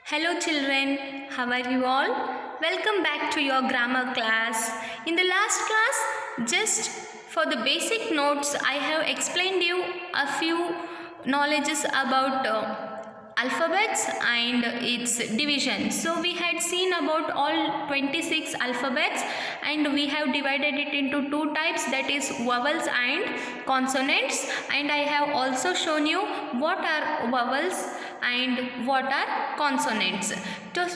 Hello children, how are you all? Welcome back to your grammar class. In the last class, just for the basic notes, I have explained you a few knowledges about alphabets and its division. So we had seen about all 26 alphabets and we have divided it into two types, that is vowels and consonants, and I have also shown you what are vowels and what are consonants.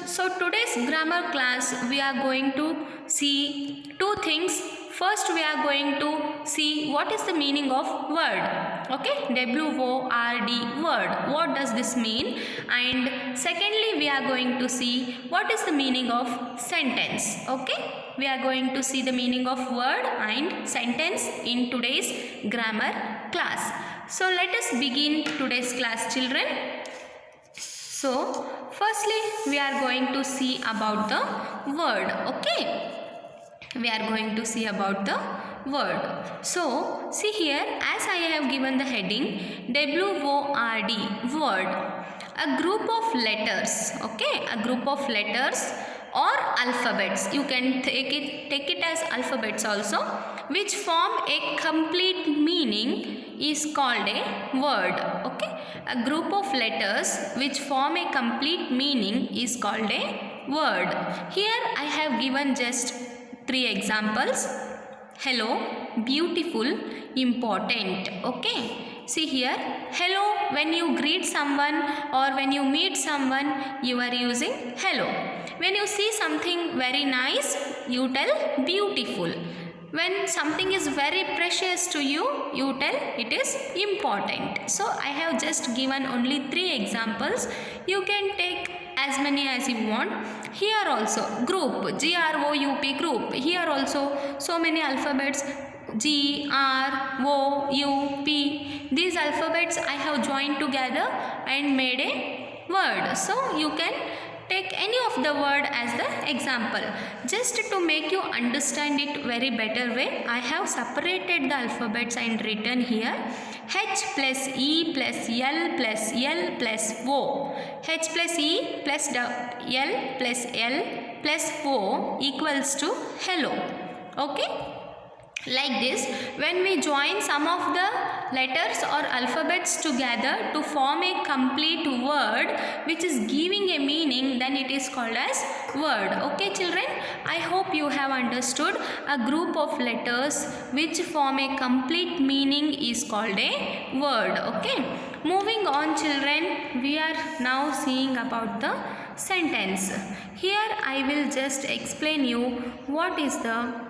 So today's grammar class we are going to see two things. First we are going to see what is the meaning of word. Okay, W-O-R-D, word. What does this mean? And secondly we are going to see what is the meaning of sentence. Okay, we are going to see the meaning of word and sentence in today's grammar class. So let us begin today's class, children. So firstly we are going to see about the word. Okay, we are going to see about the word. So see here, as I have given the heading W-O-R-D, word, a group of letters. Okay, a group of letters or alphabets, you can take it as alphabets also, which form a complete meaning is called a word. Okay, a group of letters which form a complete meaning is called a word. Here I have given just three examples: hello, beautiful, important. Okay, see here, hello, when you greet someone or when you meet someone, you are using hello. When you see something very nice, you tell beautiful. When something is very precious to you, you tell it is important. So I have just given only three examples. You can take as many as you want. Here also group, G-R-O-U-P, group. Here also so many alphabets, G, R, O, U, P. These alphabets I have joined together and made a word. So you can take any of the word as the example. Just to make you understand it very better way, I have separated the alphabets and written here H plus E plus L plus L plus O. H plus E plus L plus L plus O equals to hello. Okay, like this, when we join some of the letters or alphabets together to form a complete word which is giving a meaning, then it is called as word. Okay children, I hope you have understood. A group of letters which form a complete meaning is called a word. Okay, moving on children, we are now seeing about the sentence. Here I will just explain you what is the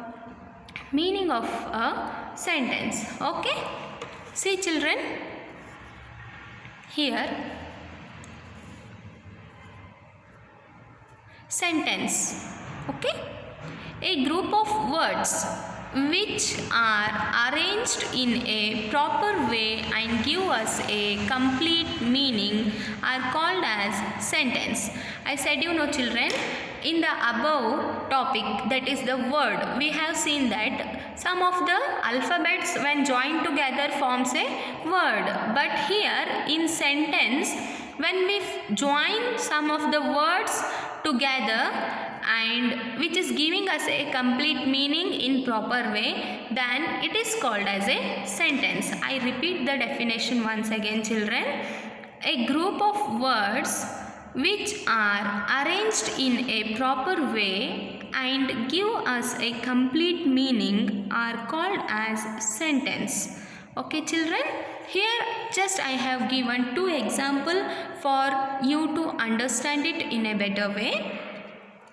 meaning of a sentence. Okay, see children, here sentence. Okay, a group of words which are arranged in a proper way and give us a complete meaning are called as sentence. I said children, in the above topic, that is the word, we have seen that some of the alphabets when joined together forms a word, but here in sentence, when we join some of the words together and which is giving us a complete meaning in proper way, then it is called as a sentence. I repeat the definition once again children. A group of words which are arranged in a proper way and give us a complete meaning are called as sentence. Okay children, here just I have given two examples for you to understand it in a better way.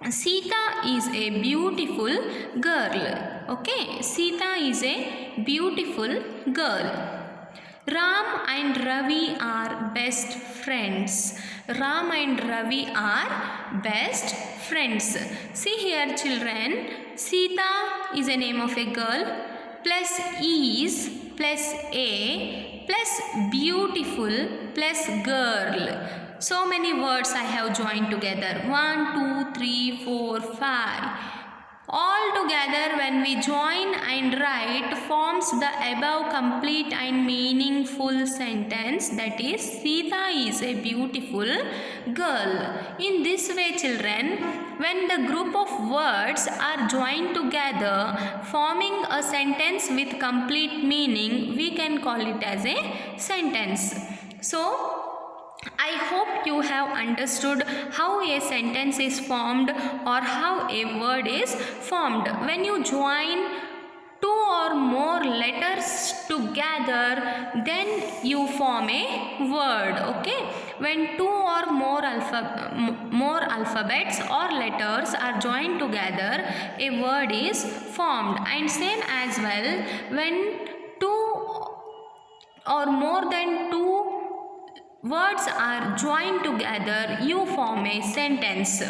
Sita is a beautiful girl. Okay, Sita is a beautiful girl. Ram and Ravi are best friends. Ram and Ravi are best friends. See here children, Sita is a name of a girl plus is plus a plus beautiful plus girl. So many words I have joined together. 1, 2, 3, 4, 5. All together, when we join and write, forms the above complete and meaningful sentence, that is, Sita is a beautiful girl. In this way, children, when the group of words are joined together, forming a sentence with complete meaning, we can call it as a sentence. So, I hope you have understood how a sentence is formed or how a word is formed. When you join two or more letters together, then you form a word. Okay, when two or more alphabets or letters are joined together, a word is formed. And same as well, when two or more than two words are joined together, you form a sentence.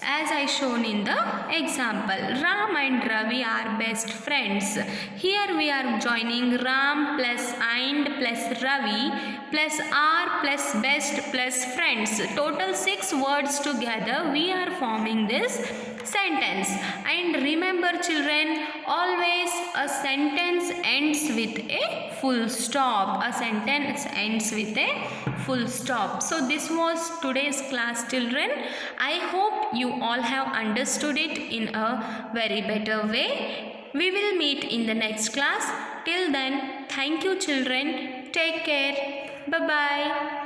As I shown in the example, Ram and Ravi are best friends. Here we are joining Ram plus and plus Ravi plus are plus best plus friends. Total 6 words together we are forming this sentence. And remember children, always a sentence ends with a full stop. A sentence ends with a full stop. So this was today's class, children. I hope you all have understood it in a very better way. We will meet in the next class. Till then, thank you children. Take care. Bye bye.